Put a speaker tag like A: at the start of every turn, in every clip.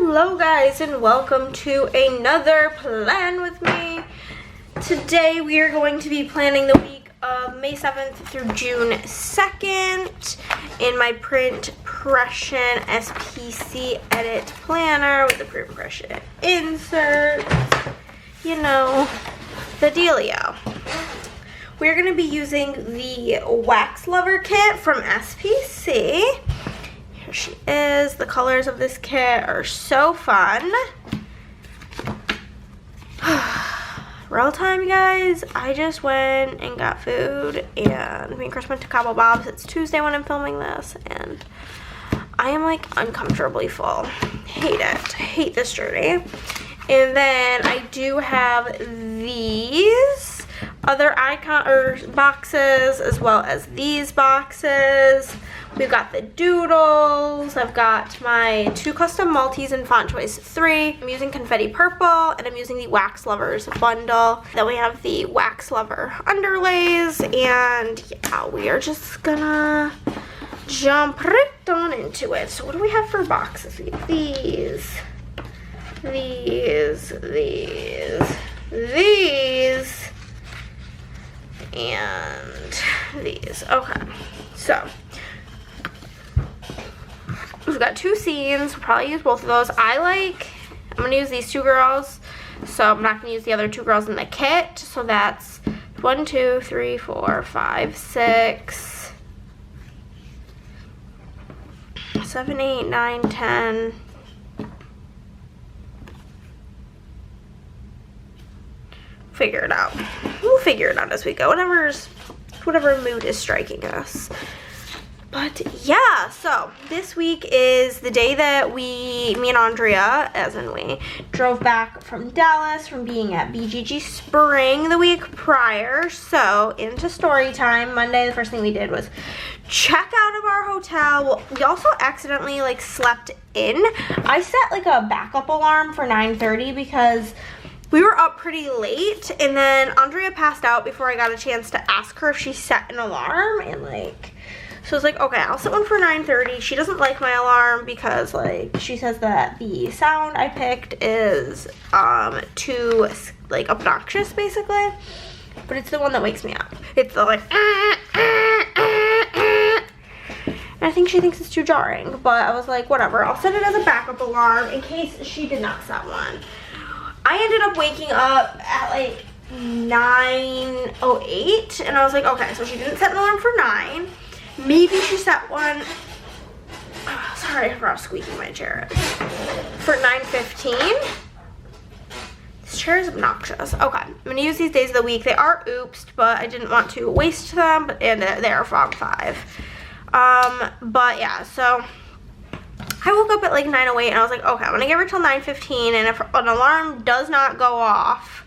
A: Hello guys, and welcome to another plan with me. Today we are going to be planning the week of May 7th through June 2nd in my Printpression SPC Edit Planner with the Printpression inserts. You know, the dealio. We're going to be using the Wax Lover kit from SPC. Here she is. The colors of this kit are so fun. Real time, you guys. I just went and got food, and me and Chris went to Cabo Bob's. It's Tuesday when I'm filming this, and I am like uncomfortably full. Hate it. Hate this journey. And then I do have these other icon or boxes, as well as these boxes. We've got the doodles. I've got my 2 custom Maltese in font choice 3. I'm using confetti purple, and I'm using the Wax Lovers bundle. Then we have the Wax Lover underlays, and yeah, we are just gonna jump right on into it. So what do we have for boxes? These, and these. Okay, so we've got 2 scenes. We'll probably use both of those. I'm gonna use these 2 girls, so I'm not gonna use the other 2 girls in the kit. So that's 1, 2, 3, 4, 5, 6, 7, 8, 9, 10. Figure it out. We'll figure it out as we go. Whatever mood is striking us. But yeah, so this week is the day that me and Andrea, as in we, drove back from Dallas from being at BGG Spring the week prior. So into story time. Monday, the first thing we did was check out of our hotel. Well, we also accidentally slept in. I set a backup alarm for 9:30 because we were up pretty late, and then Andrea passed out before I got a chance to ask her if she set an alarm, and so I was like, okay, I'll set one for 9:30. She doesn't like my alarm because she says that the sound I picked is too obnoxious basically, but it's the one that wakes me up. It's the and I think she thinks it's too jarring, but I was like, whatever, I'll set it as a backup alarm in case she did not set one. I ended up waking up at 9:08, and I was like, okay, so she didn't set an alarm for 9. Maybe she set one, sorry for squeaking my chair, for 9:15. This chair is obnoxious. Okay, I'm gonna use these days of the week. They are oopsed, but I didn't want to waste them, and they are Fog 5. But yeah, so I woke up at 9:08, and I was like, okay, I'm gonna give her till 9:15, and if an alarm does not go off,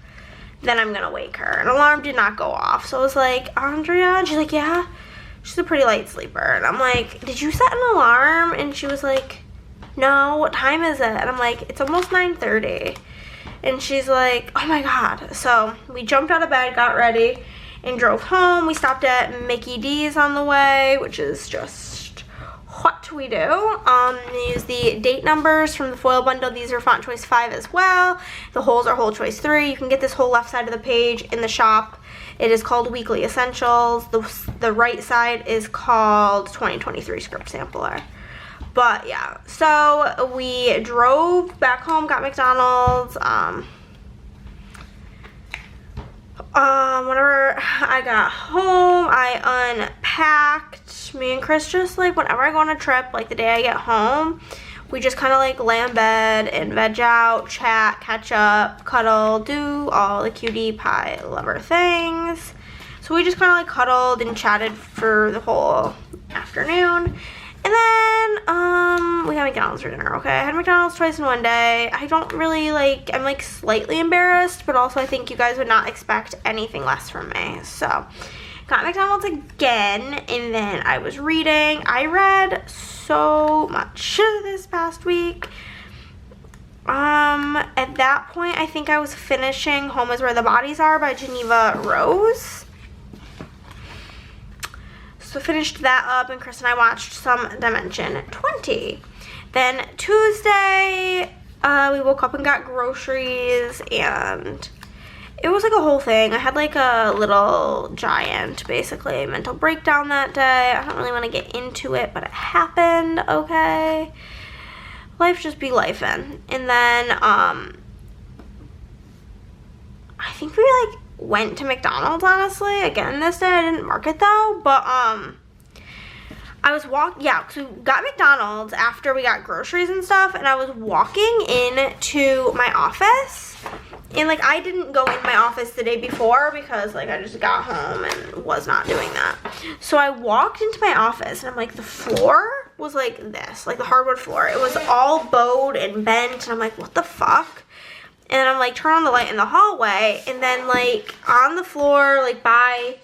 A: then I'm gonna wake her. An alarm did not go off, so I was like, Andrea, and she's like, yeah. She's a pretty light sleeper, and I'm like, did you set an alarm? And she was like, no, what time is it? And I'm like, it's almost 9:30. And she's like, oh my god. So we jumped out of bed, got ready, and drove home. We stopped at Mickey D's on the way, which is just what we do. Use the date numbers from the foil bundle. These are font choice 5 as well. The holes are whole choice 3. You can get this whole left side of the page in the shop. It is called Weekly Essentials. The right side is called 2023 Script Sampler. But yeah, so we drove back home, got McDonald's. Whenever I got home, I unpacked. Me and Chris just whenever I go on a trip, the day I get home, we just kind of lay in bed and veg out, chat, catch up, cuddle, do all the cutie pie lover things. So we just kind of cuddled and chatted for the whole afternoon. And then we had McDonald's for dinner. Okay, I had McDonald's twice in one day. I don't really I'm slightly embarrassed, but also I think you guys would not expect anything less from me. So got McDonald's again, and then I was reading. I read so much this past week. At that point, I think I was finishing Home is Where the Bodies Are by Geneva Rose. So finished that up, and Chris and I watched some Dimension 20. Then Tuesday, we woke up and got groceries, and it was like a whole thing. I had like a little giant, basically, mental breakdown that day. I don't really want to get into it, but it happened, okay? Life just be lifing. And then, I think we like went to McDonald's, honestly. Again, this day, I didn't mark it though, but, I was so we got McDonald's after we got groceries and stuff, and I was walking into my office, and like I didn't go in my office the day before because like I just got home and was not doing that. So I walked into my office, and I'm like, the floor was like this, like the hardwood floor. It was all bowed and bent, and I'm like, what the fuck? And I'm like, turn on the light in the hallway, and then like on the floor, like by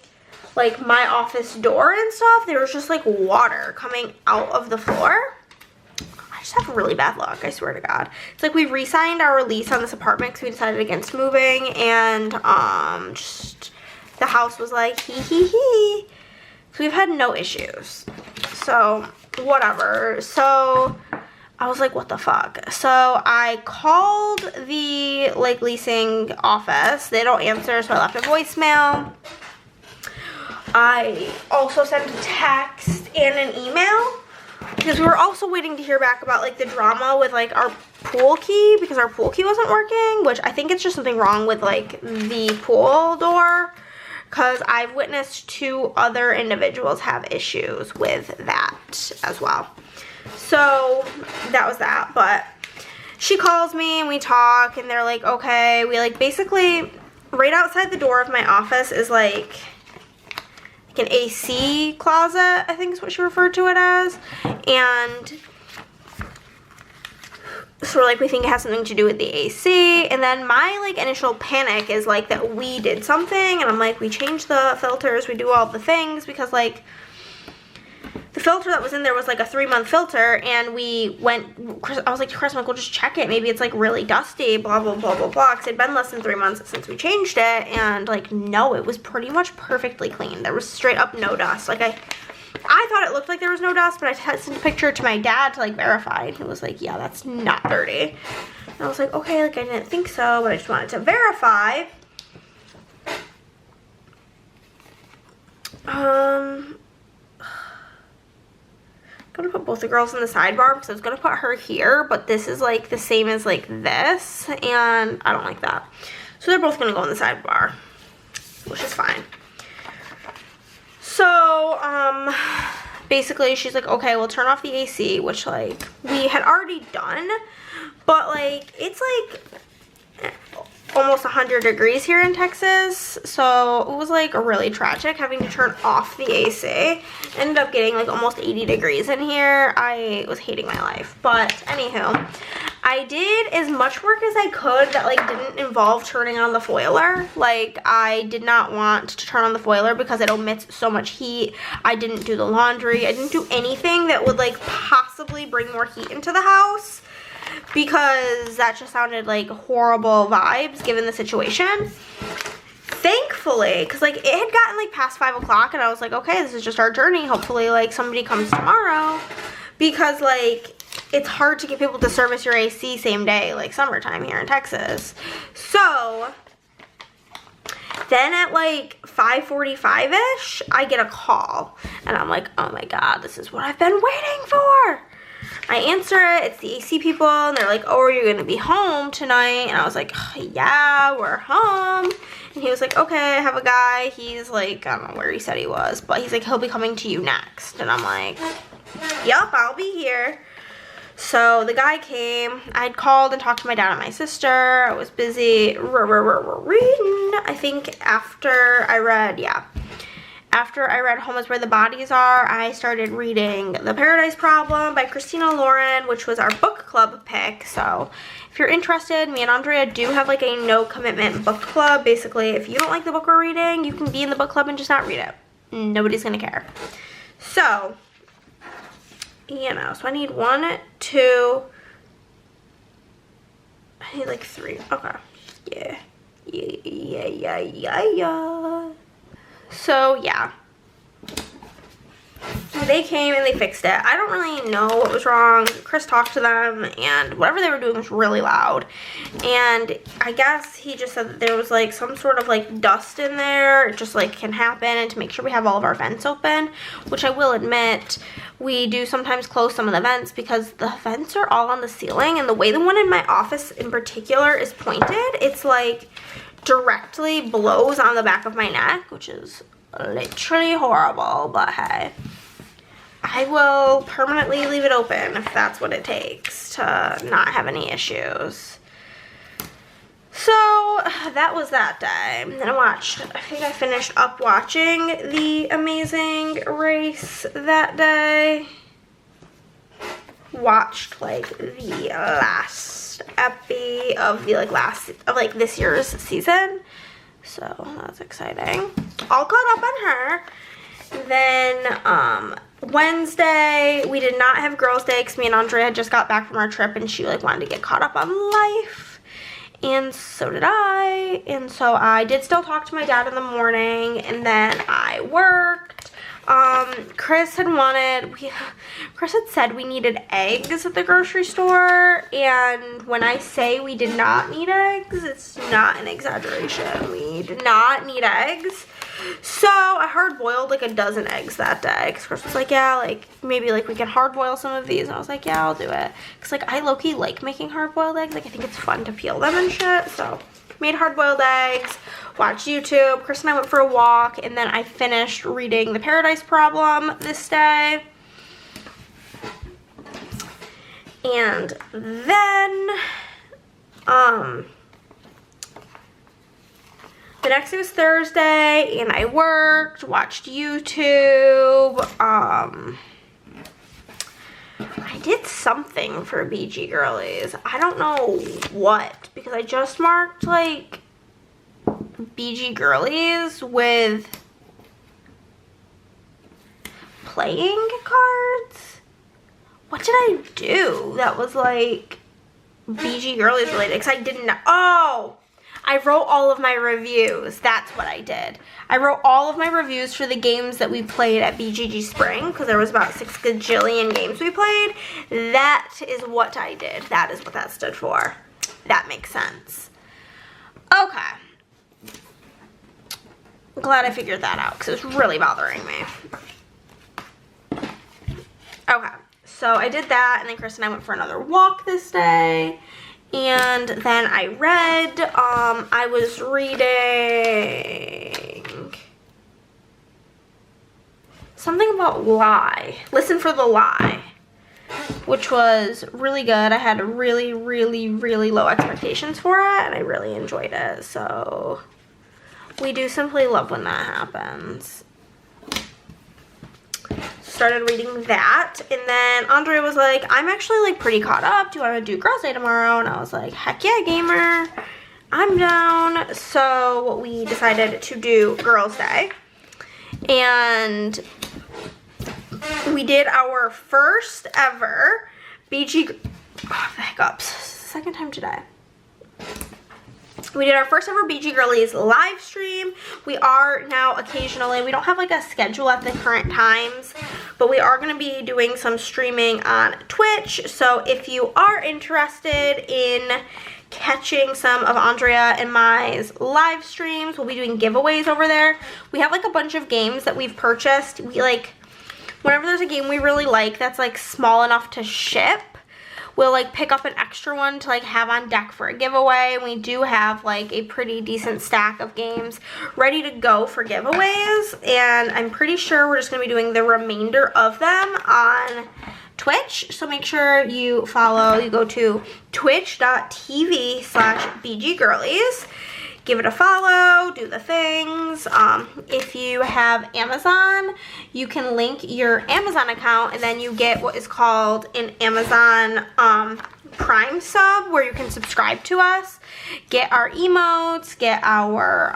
A: like my office door and stuff, there was just like water coming out of the floor. I just have really bad luck, I swear to God. It's like we re-signed our lease on this apartment because we decided against moving, and just the house was like hee. So we've had no issues. So whatever. So I was like, what the fuck? So I called the like leasing office. They don't answer, so I left a voicemail. I also sent a text and an email because we were also waiting to hear back about like the drama with like our pool key, because our pool key wasn't working, which I think it's just something wrong with like the pool door, because I've witnessed 2 other individuals have issues with that as well. So that was that. But she calls me and we talk, and they're like, okay, we like basically right outside the door of my office is like an AC closet, I think is what she referred to it as. And so we're like, we think it has something to do with the AC. And then my like initial panic is like that we did something, and I'm like, we changed the filters, we do all the things, because like the filter that was in there was like a 3-month filter, and we went, I was like to Chris, I'm like, we'll just check it, maybe it's like really dusty, blah blah blah blah blah, because it'd been less than 3 months since we changed it. And like, no, it was pretty much perfectly clean. There was straight up no dust. Like I thought it looked like there was no dust, but I sent a picture to my dad to like verify, and he was like, yeah, that's not dirty. And I was like, okay, like I didn't think so, but I just wanted to verify. I'm gonna put both the girls in the sidebar because I was gonna put her here, but this is like the same as like this, and I don't like that. So they're both gonna go in the sidebar, which is fine. So, basically she's like, okay, we'll turn off the AC, which like we had already done, but like it's like almost 100 degrees here in Texas, so it was like really tragic having to turn off the AC. Ended up getting like almost 80 degrees in here. I was hating my life, but anywho, I did as much work as I could that like didn't involve turning on the foiler. Like I did not want to turn on the foiler because it emits so much heat. I didn't do the laundry. I didn't do anything that would like possibly bring more heat into the house, because that just sounded like horrible vibes given the situation. Thankfully, because like it had gotten like past 5 o'clock, and I was like, okay, this is just our journey. Hopefully like somebody comes tomorrow, because like it's hard to get people to service your AC same day, like summertime here in Texas. So then at like 5:45-ish, I get a call, and I'm like, oh my God, this is what I've been waiting for. I answer it, it's the AC people, and they're like, oh, are you gonna be home tonight? And I was like, yeah, we're home. And he was like, okay, I have a guy, he's like, I don't know where he said he was, but he's like, he'll be coming to you next. And I'm like, yep, I'll be here. So the guy came. I'd called and talked to my dad and my sister. I was busy reading. I think after I read Home is Where the Bodies Are, I started reading The Paradise Problem by Christina Lauren, which was our book club pick. So if you're interested, me and Andrea do have like a no commitment book club. Basically, if you don't like the book we're reading, you can be in the book club and just not read it. Nobody's gonna care. So, you know, so I need 1, 2, I need like 3. Okay. Yeah. So, yeah. they came and they fixed it. I don't really know what was wrong. Chris talked to them, and whatever they were doing was really loud. And I guess he just said that there was like some sort of like dust in there. It just like can happen, and to make sure we have all of our vents open, which I will admit, we do sometimes close some of the vents because the vents are all on the ceiling, and the way the one in my office in particular is pointed, it's like directly blows on the back of my neck, which is literally horrible, but hey, I will permanently leave it open if that's what it takes to not have any issues. So that was that day. Then I think I finished up watching The Amazing Race that day. Watched like the last epi of the like this year's season. So that's exciting. All caught up on her. Then Wednesday, we did not have girls' day because me and Andrea had just got back from our trip, and she like wanted to get caught up on life, and so did I. And so I did still talk to my dad in the morning, and then I worked. Chris had said we needed eggs at the grocery store, and when I say we did not need eggs, it's not an exaggeration. We did not need eggs. So I hard boiled like a dozen eggs that day, because Chris was like, yeah, like maybe like we can hard boil some of these, and I was like, yeah, I'll do it, because like I low-key like making hard boiled eggs. Like I think it's fun to peel them and shit. So made hard boiled eggs, watched YouTube. Chris and I went for a walk, and then I finished reading The Paradise Problem this day. And then the next day was Thursday, and I worked, watched YouTube. I did something for BG Girlies. I don't know what, because I just marked like BG Girlies with playing cards. What did I do that was like BG Girlies related? Because I didn't know. Oh, I wrote all of my reviews. That's what I did. I wrote all of my reviews for the games that we played at BGG Spring, because there was about 6 gajillion games we played. That is what I did. That is what that stood for. That makes sense. Okay. I'm glad I figured that out, because it was really bothering me. Okay. So I did that, and then Chris and I went for another walk this day. And then I read, I was reading something about Lie. Listen for the Lie, which was really good. I had really, really, really low expectations for it, and I really enjoyed it. So we do simply love when that happens. Started reading that, and then Andrea was like, I'm actually like pretty caught up. Do you want to do Girls' Day tomorrow? And I was like, heck yeah, gamer, I'm down. So we decided to do Girls' Day, and we did our first ever BG, oh, the hiccups, second time today. We did our first ever BG Girlies live stream. We are now occasionally, we don't have like a schedule at the current times, but we are going to be doing some streaming on Twitch. So if you are interested in catching some of Andrea and my live streams, we'll be doing giveaways over there. We have like a bunch of games that we've purchased. We like, whenever there's a game we really like that's like small enough to ship, we'll like pick up an extra one to like have on deck for a giveaway. We do have like a pretty decent stack of games ready to go for giveaways, and I'm pretty sure we're just going to be doing the remainder of them on Twitch. So make sure you follow, you go to twitch.tv/BGGirlies. Give it a follow, do the things. If you have Amazon, you can link your Amazon account, and then you get what is called an Amazon Prime sub, where you can subscribe to us, get our emotes, get our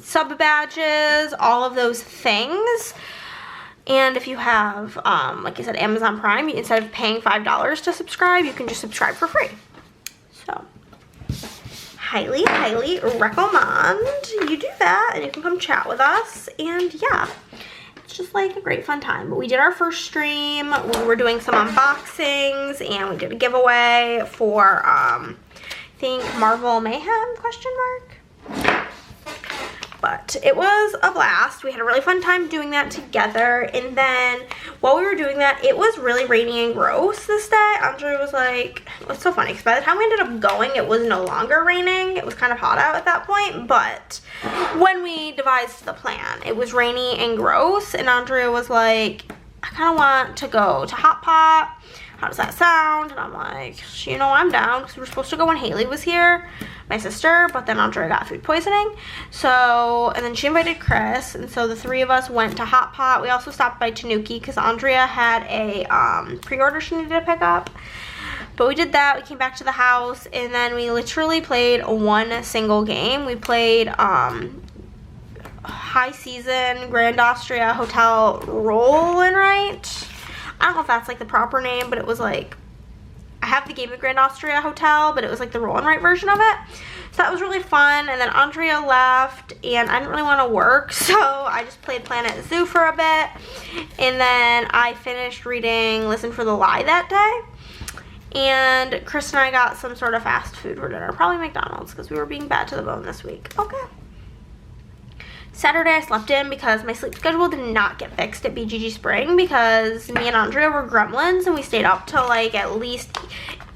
A: sub badges, all of those things. And if you have, like I said, Amazon Prime, instead of paying $5 to subscribe, you can just subscribe for free. So highly, highly recommend you do that, and you can come chat with us. And yeah, it's just like a great fun time. But we did our first stream. We were doing some unboxings and we did a giveaway for I think Marvel Mayhem question mark. But it was a blast. We had a really fun time doing that together. And then while we were doing that, it was really rainy and gross this day. Andre was like, it was so funny because by the time we ended up going, it was no longer raining. It was kind of hot out at that point. But when we devised the plan, it was rainy and gross. And Andrea was like, I kind of want to go to Hot Pot. How does that sound? And I'm like, you know, I'm down because we were supposed to go when Haley was here, my sister, but then Andrea got food poisoning. So, and then she invited Chris, and so the three of us went to Hot Pot. We also stopped by Tanuki because Andrea had a pre-order she needed to pick up. But we did that. We came back to the house, and then we literally played one single game. We played High Season Grand Austria Hotel Roll and Write. I don't know if that's like the proper name, but it was like, I have the game of Grand Austria Hotel, but it was like the roll and write version of it. So that was really fun. And then Andrea left and I didn't really want to work, so I just played Planet Zoo for a bit. And then I finished reading Listen for the Lie that day. And Chris and I got some sort of fast food for dinner, probably McDonald's, because we were being bad to the bone this week. Okay. Saturday I slept in because my sleep schedule did not get fixed at BGG Spring because me and Andrea were gremlins and we stayed up till like at least,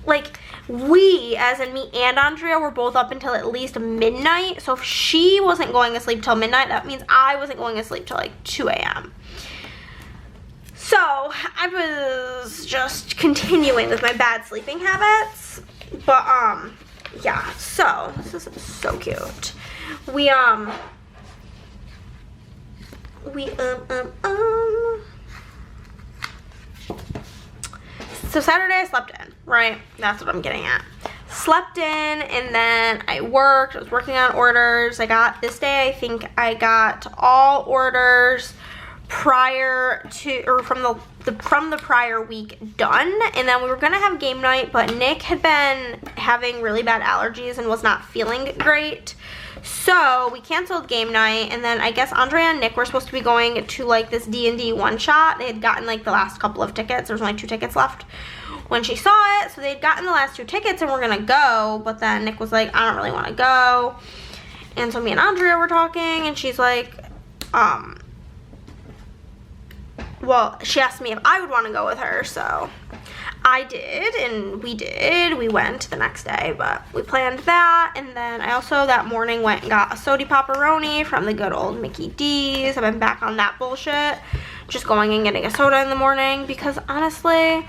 A: like we, as in me and Andrea, were both up until at least midnight. So if she wasn't going to sleep till midnight, that means I wasn't going to sleep till like 2 a.m. So I was just continuing with my bad sleeping habits. But yeah, so this is so cute. So Saturday I slept in, right? That's what I'm getting at. Slept in and then I worked. I was working on orders. This day I think I got all orders prior to, or from the prior week done. And then we were gonna have game night, but Nick had been having really bad allergies and was not feeling great. So we canceled game night, and then I guess Andrea and Nick were supposed to be going to like this D&D one shot. They had gotten like the last couple of tickets. There was only 2 tickets left when she saw it, so they had gotten the last 2 tickets and we're gonna go. But then Nick was like, I don't really want to go. And so me and Andrea were talking, and she's like, well, she asked me if I would want to go with her, so I did, and we went the next day, but we planned that. And then I also that morning went and got a sody pepperoni from the good old Mickey D's. I've been back on that bullshit, just going and getting a soda in the morning, because honestly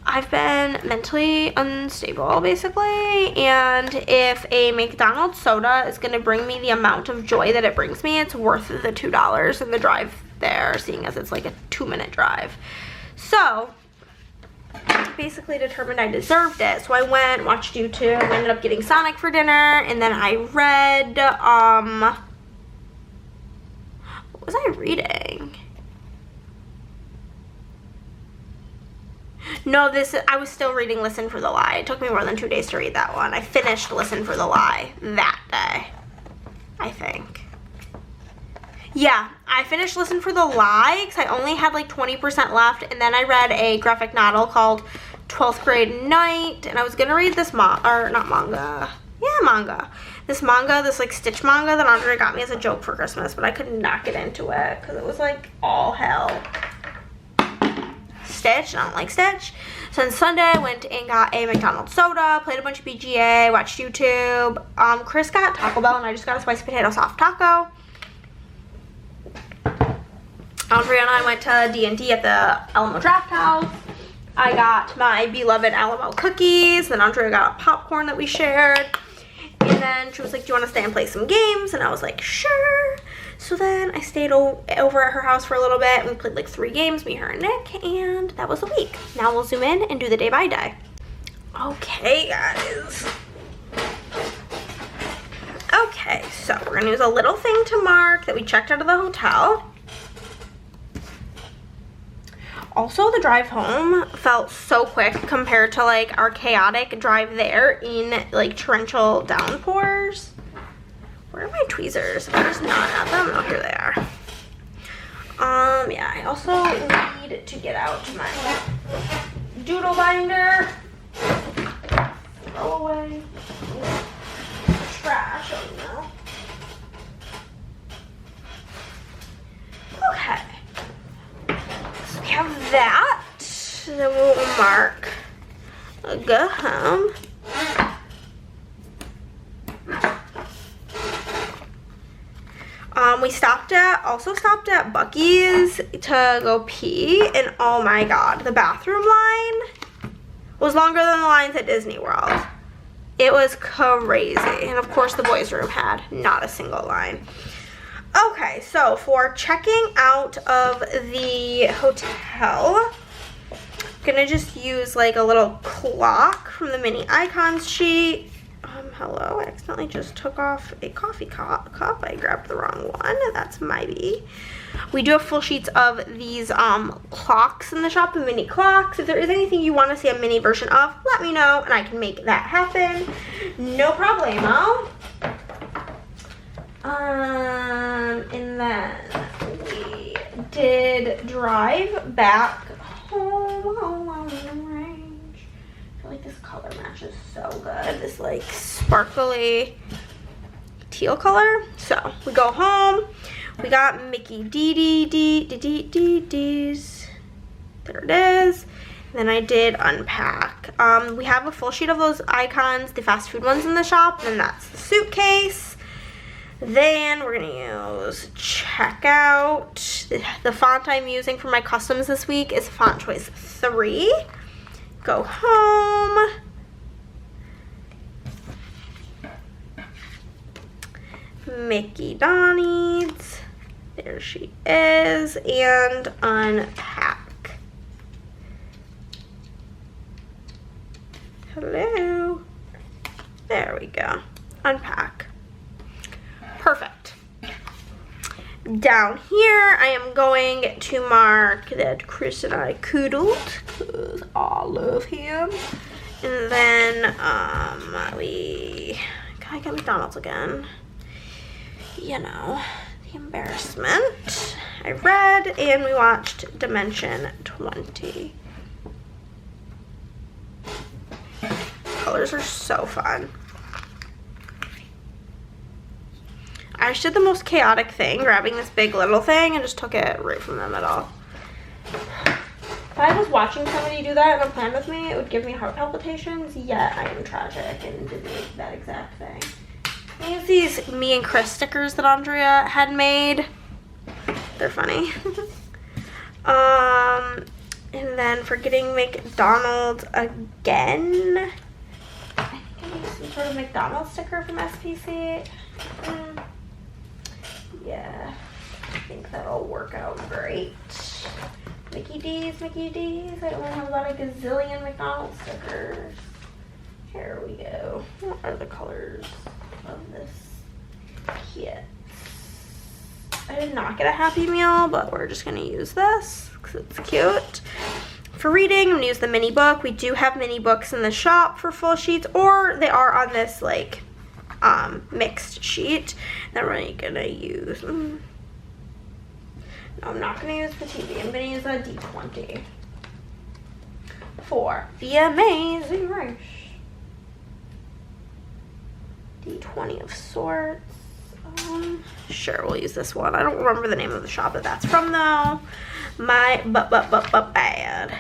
A: I've been mentally unstable basically, and if a McDonald's soda is going to bring me the amount of joy that it brings me, it's worth the $2 and the drive there, seeing as it's like a 2-minute drive. So I basically determined I deserved it, so I went, watched YouTube, ended up getting Sonic for dinner, and then I read, what was I reading? No, I was still reading Listen for the Lie. It took me more than 2 days to read that one. I finished Listen for the Lie that day, I think. Yeah, I finished Listen for the Lie because I only had like 20% left, and then I read a graphic novel called 12th Grade Night, and I was gonna read this manga. This like Stitch manga that Andre got me as a joke for Christmas, but I could not get into it because it was like all hell. Stitch, I don't like Stitch. So on Sunday I went and got a McDonald's soda, played a bunch of BGA, watched YouTube. Chris got Taco Bell and I just got a spicy potato soft taco. Andrea and I went to D&D at the Alamo Draft House. I got my beloved Alamo cookies, then Andrea got popcorn that we shared. And then she was like, do you want to stay and play some games? And I was like, sure. So then I stayed over at her house for a little bit, and we played like 3 games, me, her, and Nick, and that was the week. Now we'll zoom in and do the day by day. Okay, guys. Okay, so we're gonna use a little thing to mark that we checked out of the hotel. Also, the drive home felt so quick compared to like our chaotic drive there in like torrential downpours. Where are my tweezers? If I just not have them, oh, here they are. Yeah, I also need to get out my doodle binder. Throw away trash. Oh no. Okay. So we have that. Then we'll mark go home. We also stopped at Buc-ee's to go pee, and oh my god, the bathroom line was longer than the lines at Disney World. It was crazy, and of course the boys' room had not a single line. Okay, so for checking out of the hotel, I'm gonna just use like a little clock from the mini icons sheet. Hello, I accidentally just took off a coffee cup. I grabbed the wrong one. That's my bee. We do have full sheets of these clocks in the shop, the mini clocks. If there is anything you want to see a mini version of, let me know and I can make that happen. No problemo. And then we did drive back home on the range. I feel like this color matches so good. This like sparkly teal color. So we go home. We got Mickey D's. There it is. And then I did unpack. We have a full sheet of those icons, the fast food ones in the shop, and that's the suitcase. Then we're gonna use checkout. The font I'm using for my customs this week is font choice 3. Go home. Mickey Donnie's. There she is. And unpack. Hello. There we go. Unpack. Perfect. Down here, I am going to mark that Chris and I cuddled, because I love him. And then, I got McDonald's again. You know, the embarrassment. I read, and we watched Dimension 20. Colors are so fun. I just did the most chaotic thing, grabbing this big little thing and just took it right from the middle. If I was watching somebody do that in a plan with me, it would give me heart palpitations, yet I am tragic and did that exact thing. I use these me and Chris stickers that Andrea had made. They're funny. And then for getting McDonald's again, I think I used some sort of McDonald's sticker from SPC. Yeah, I think that'll work out great. Mickey D's. I only have about a gazillion McDonald's stickers. Here we go. What are the colors of this kit? I did not get a Happy Meal, but we're just gonna use this because it's cute. For reading, I'm gonna use the mini book. We do have mini books in the shop for full sheets, or they are on this like mixed sheet. Then we're gonna use, no, I'm not gonna use the TV. I'm gonna use a D20 for The Amazing Race. D20 of sorts. Sure, we'll use this one. I don't remember the name of the shop that that's from though. My bad.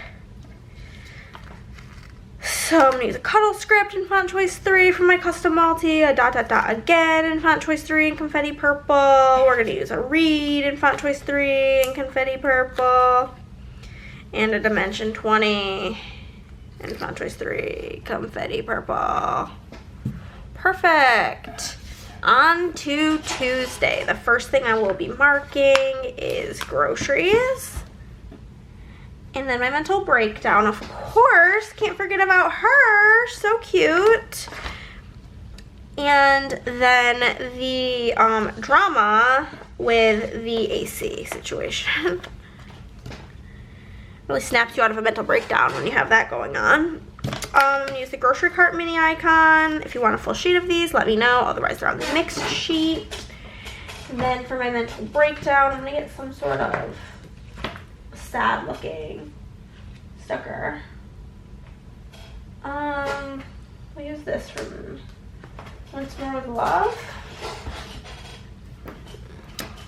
A: So I'm gonna use a cuddle script in font choice 3 for my custom multi, a ... again in font choice 3 in confetti purple. We're gonna use a read in font choice 3 in confetti purple, and a dimension 20 in font choice 3 confetti purple. Perfect. On to Tuesday. The first thing I will be marking is groceries. And then my mental breakdown, of course. Can't forget about her. So cute. And then the drama with the AC situation. Really snaps you out of a mental breakdown when you have that going on. I'm gonna use the grocery cart mini icon. If you want a full sheet of these, let me know. Otherwise, they're on the mixed sheet. And then for my mental breakdown, I'm gonna get some sort of sad looking sticker. We'll use this from Once More with Love.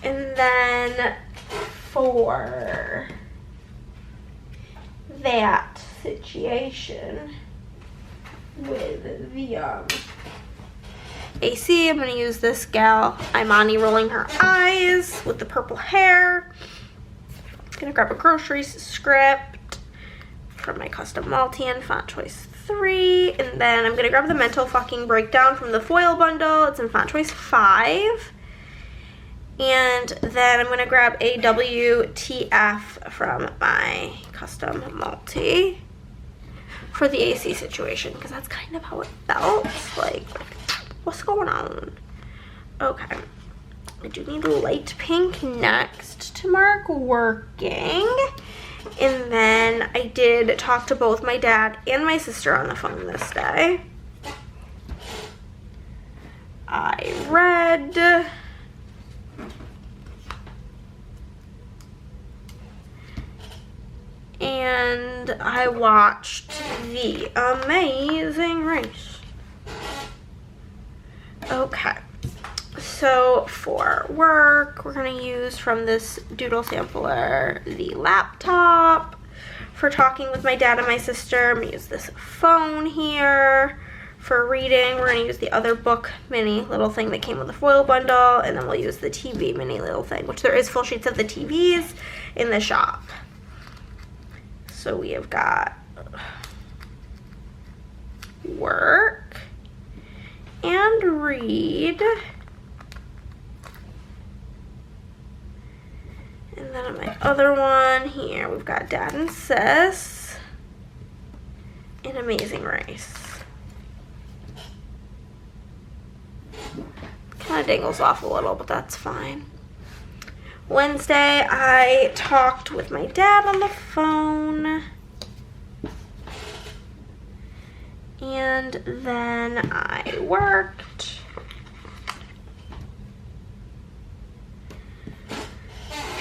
A: And then for that situation with the AC, I'm going to use this gal, Imani, rolling her eyes with the purple hair. I'm going to grab a groceries script from my custom Maltian, font choice 3. And then I'm going to grab the mental fucking breakdown from the foil bundle. It's in font choice 5. And then I'm going to grab a WTF from my custom multi for the AC situation, because that's kind of how it felt. Like, what's going on? Okay. I do need light pink next to mark working. And then I did talk to both my dad and my sister on the phone this day. I read... and I watched The Amazing Race. Okay, so for work, we're gonna use from this doodle sampler the laptop. For talking with my dad and my sister, I'm gonna use this phone here. For reading, we're gonna use the other book mini little thing that came with the foil bundle, and then we'll use the TV mini little thing, which there is full sheets of the TVs in the shop. So we have got work and read. And then on my other one here, we've got Dad and Sis and Amazing Race. Kind of dangles off a little, but that's fine. Wednesday, I talked with my dad on the phone. And then I worked.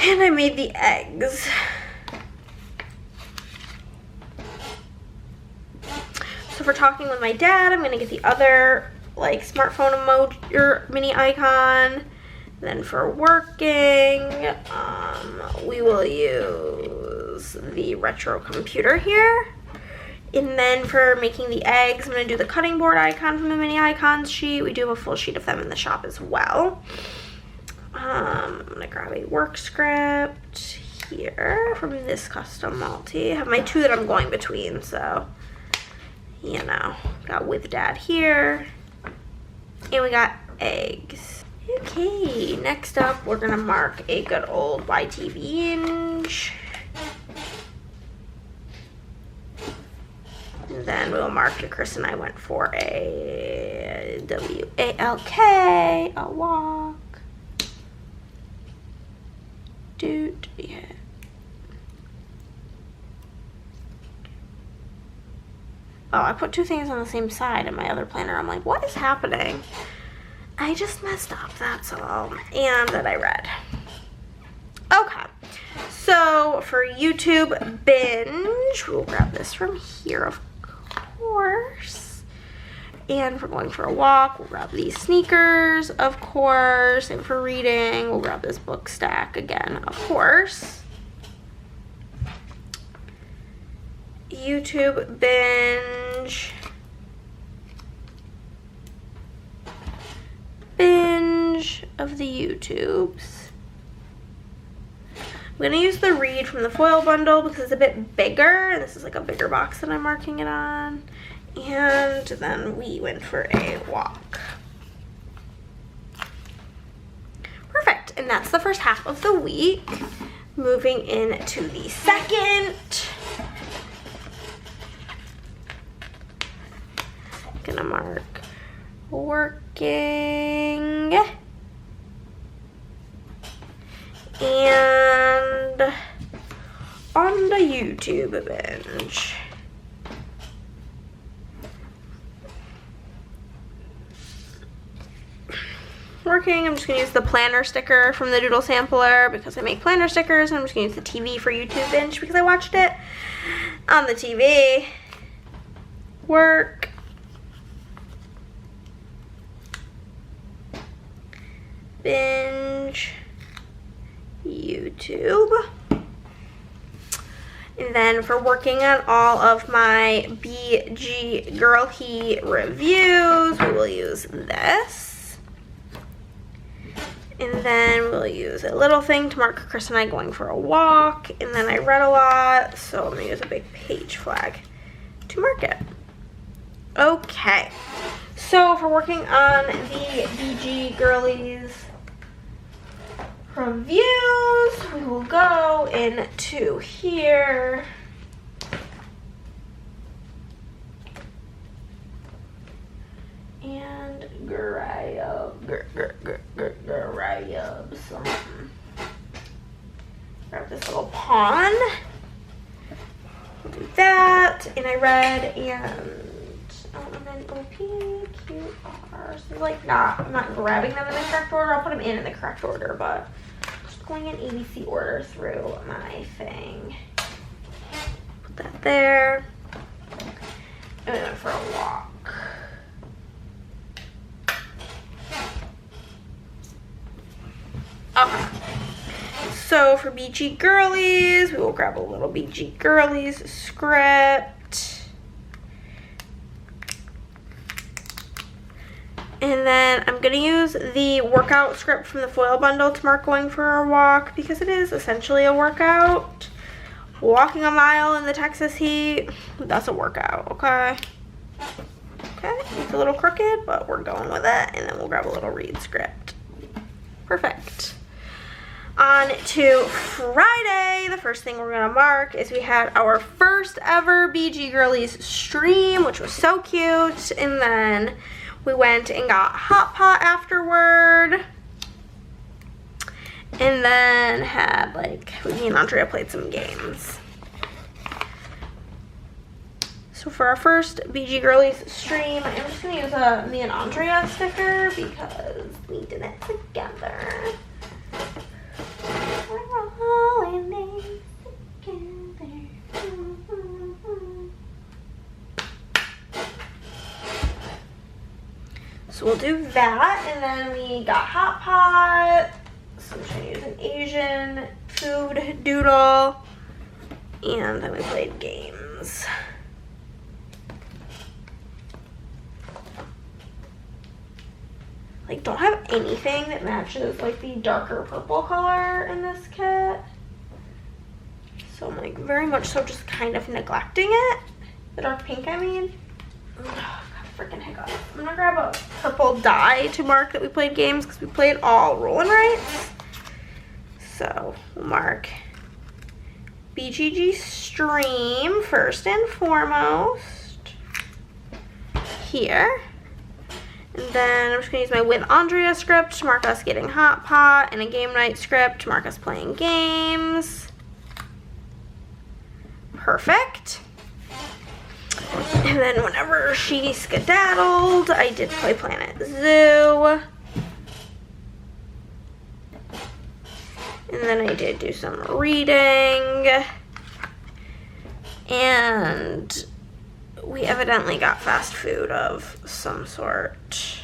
A: And I made the eggs. So for talking with my dad, I'm gonna get the other like smartphone emoji or mini icon. Then for working, we will use the retro computer here. And then for making the eggs, I'm gonna do the cutting board icon from the mini icons sheet. We do have a full sheet of them in the shop as well. I'm gonna grab a work script here from this custom multi. I have my two that I'm going between, so, you know, got with dad here. And we got eggs. Okay, next up, we're gonna mark a good old YT binge. And then we'll mark to Chris and I went for a WALK, a walk. Dude, yeah. Oh, I put two things on the same side in my other planner. I'm like, what is happening? I just messed up, that's all. And that I read. Okay, so for YouTube binge, we'll grab this from here, of course. And for going for a walk, we'll grab these sneakers, of course. And for reading, we'll grab this book stack again, of course. YouTube binge. Binge of the YouTubes. I'm gonna use the read from the foil bundle because it's a bit bigger. This is like a bigger box that I'm marking it on. And then we went for a walk. Perfect, and that's the first half of the week. Moving into the second. Gonna mark working and on the YouTube binge. working, I'm just gonna use the planner sticker from the Doodle Sampler because I make planner stickers, and I'm just gonna use the TV for YouTube binge because I watched it on the TV. Work. Binge. YouTube. And then for working on all of my BG Girl He reviews, we will use this. And then we'll use a little thing to mark Chris and I going for a walk. And then I read a lot, so I'm gonna use a big page flag to mark it. Okay, so for working on the BG Girlies reviews, we will go into here. And grab some. Grab this little pawn. We'll do that. And I read and then OPQR. So like I'm not grabbing them in the correct order. I'll put them in the correct order, but just going in ABC order through my thing. Put that there. And then for a walk. Okay. So for BG Girlies, we will grab a little BG Girlies script. And then I'm going to use the workout script from the foil bundle to mark going for a walk because it is essentially a workout. Walking a mile in the Texas heat, that's a workout, okay? Okay, it's a little crooked, but we're going with it. And then we'll grab a little read script. Perfect. On to Friday, the first thing we're going to mark is we had our first ever BG Girlies stream, which was so cute. And then we went and got hot pot afterward. And then had me and Andrea played some games. So for our first BG Girlies stream, I'm just going to use a me and Andrea sticker because we did it together. We're all in this together. So we'll do that, and then we got hot pot. So I'm just gonna use an Asian food doodle, and then we played games. Don't have anything that matches the darker purple color in this kit. So I'm very much so just kind of neglecting it. The dark pink, I mean. Oh, got freaking hiccups. I'm gonna grab a purple die to mark that we played games because we played all roll and rights. So we'll mark BGG stream first and foremost here. And then I'm just going to use my with Andrea script to mark us getting hot pot, and a game night script to mark us playing games. Perfect. And then whenever she skedaddled, I did play Planet Zoo. And then I did do some reading. And we evidently got fast food of some sort.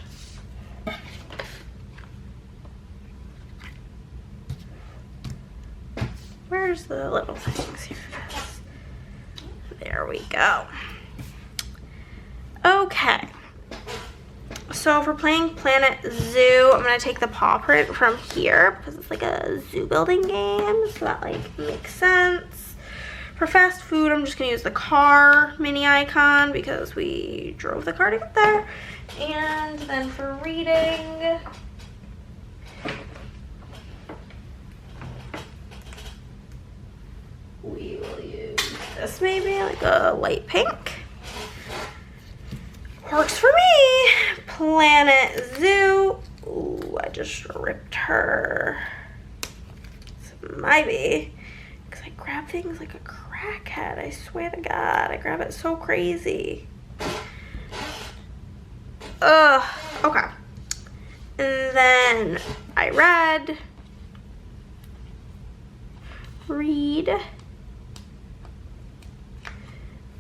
A: Where's the little things? Here it is. There we go. Okay. So for playing Planet Zoo, I'm going to take the paw print from here because it's a zoo building game, so that makes sense. For fast food, I'm just going to use the car mini icon because we drove the car to get there. And then for reading, we will use this maybe, a light pink. Works for me. Planet Zoo. Ooh, I just ripped her. This might be because I grab things like a crackhead. I swear to God, I grab it so crazy. Okay. And then I read.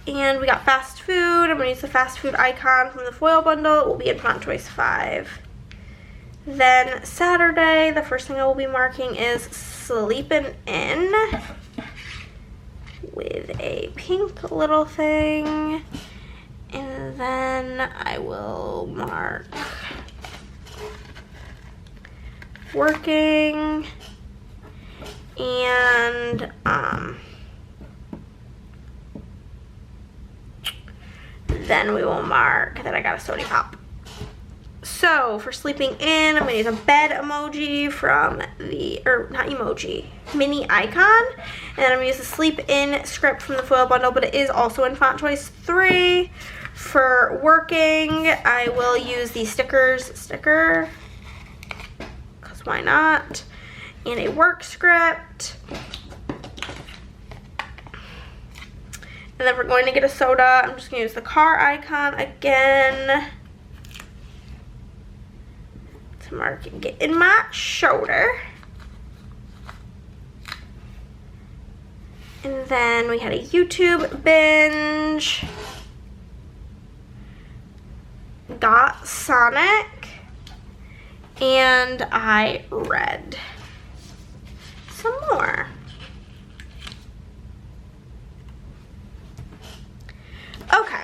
A: And we got fast food. I'm gonna use the fast food icon from the foil bundle. It will be in font choice 5. Then Saturday, the first thing I will be marking is sleeping in with a pink little thing. And then I will mark working, and then we will mark that I got a sody pop. So for sleeping in, I'm gonna use a bed emoji from the, or not emoji, mini icon. And then I'm gonna use the sleep in script from the foil bundle, but it is also in font choice 3. For working, I will use the sticker, because why not? And a work script. And then we're going to get a soda. I'm just gonna use the car icon again to mark and get in my shoulder. And then we had a YouTube binge. Got Sonic. And I read some more. Okay,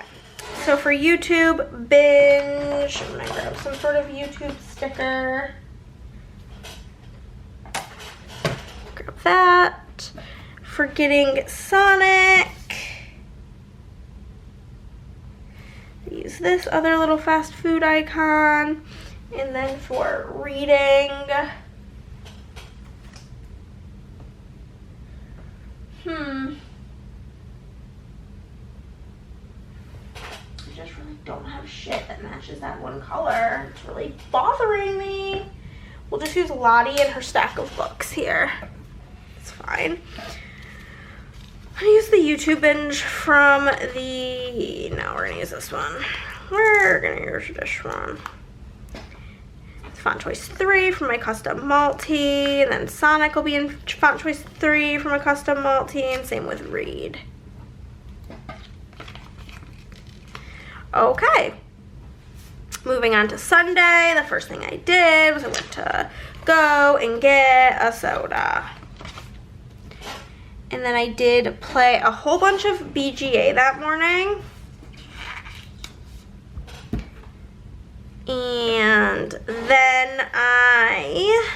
A: so for YouTube binge, I'm gonna grab some sort of YouTube sticker. Grab that. For getting Sonic, use this other little fast food icon. And then for reading, I just really don't have shit that matches that one color. It's really bothering me. We'll just use Lottie and her stack of books here. It's fine. I'm gonna use the YouTube binge from the, no, we're gonna use this one. We're gonna use this one. Font choice 3 for my custom multi, and then Sonic will be in font choice 3 for my custom multi, and same with read. Okay, moving on to Sunday. The first thing I did was I went to go and get a soda, and then I did play a whole bunch of BGA that morning. And then I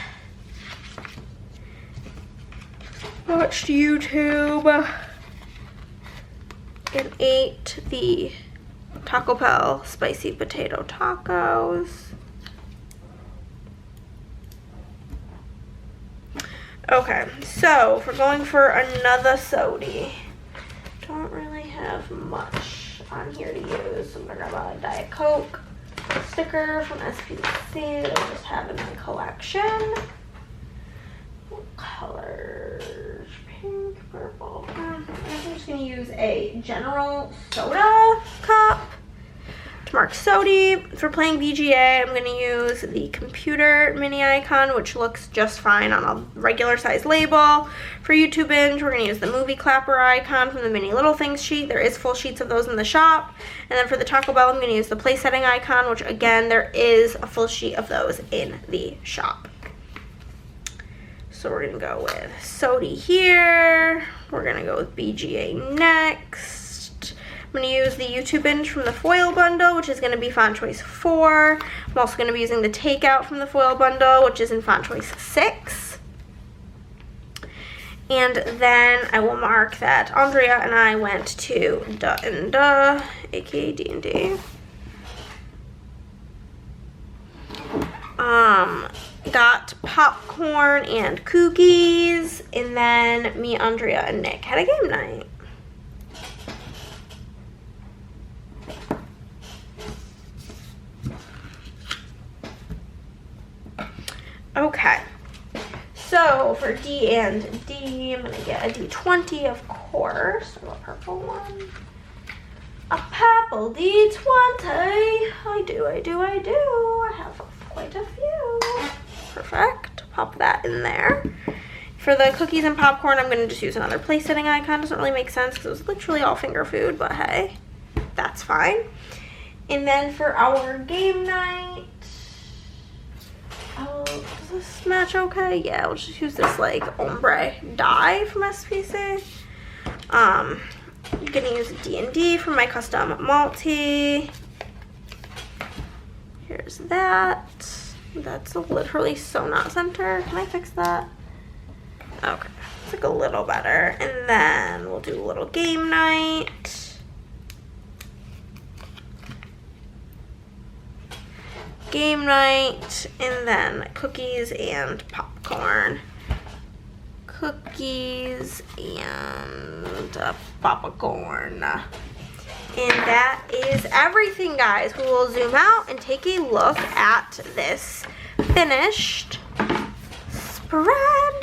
A: watched YouTube and ate the Taco Bell spicy potato tacos. Okay, so if we're going for another soda, don't really have much on here to use. So I'm gonna grab a Diet Coke sticker from SPC that I just have in my collection. What colors? Pink, purple. I'm just gonna use a general soda cup to mark soda. For playing VGA, I'm gonna use the computer mini icon, which looks just fine on a regular size label. For YouTube binge, we're gonna use the movie clapper icon from the mini little things sheet. There is full sheets of those in the shop. And then for the Taco Bell, I'm gonna use the place setting icon, which again, there is a full sheet of those in the shop. So we're gonna go with soda here. We're gonna go with BGA next. I'm gonna use the YouTube binge from the foil bundle, which is gonna be font choice 4. I'm also gonna be using the takeout from the foil bundle, which is in font choice 6. And then I will mark that Andrea and I went to Duh and Duh, aka D&D. Got popcorn and cookies, and then me, Andrea, and Nick had a game night. Okay, so for D and D, I'm gonna get a D20, of course, a purple one. A purple D20. I do. I have quite a few. Perfect. Pop that in there. For the cookies and popcorn, I'm going to just use another place setting icon. Doesn't really make sense because it was literally all finger food, but hey, that's fine. And then for our game night, oh, does this match okay? Yeah, we'll just use this like ombre die from SPC. I'm gonna use D&D for my custom multi. Here's that. That's literally so not centered. Can I fix that? Okay, it's like a little better. And then we'll do a little game night. Game night, and then cookies and popcorn. Cookies and popcorn. And that is everything, guys. We will zoom out and take a look at this finished spread.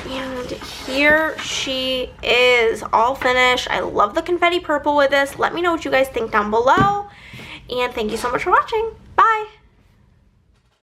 A: And here she is, all finished. I love the confetti purple with this. Let me know what you guys think down below. And thank you so much for watching. Bye.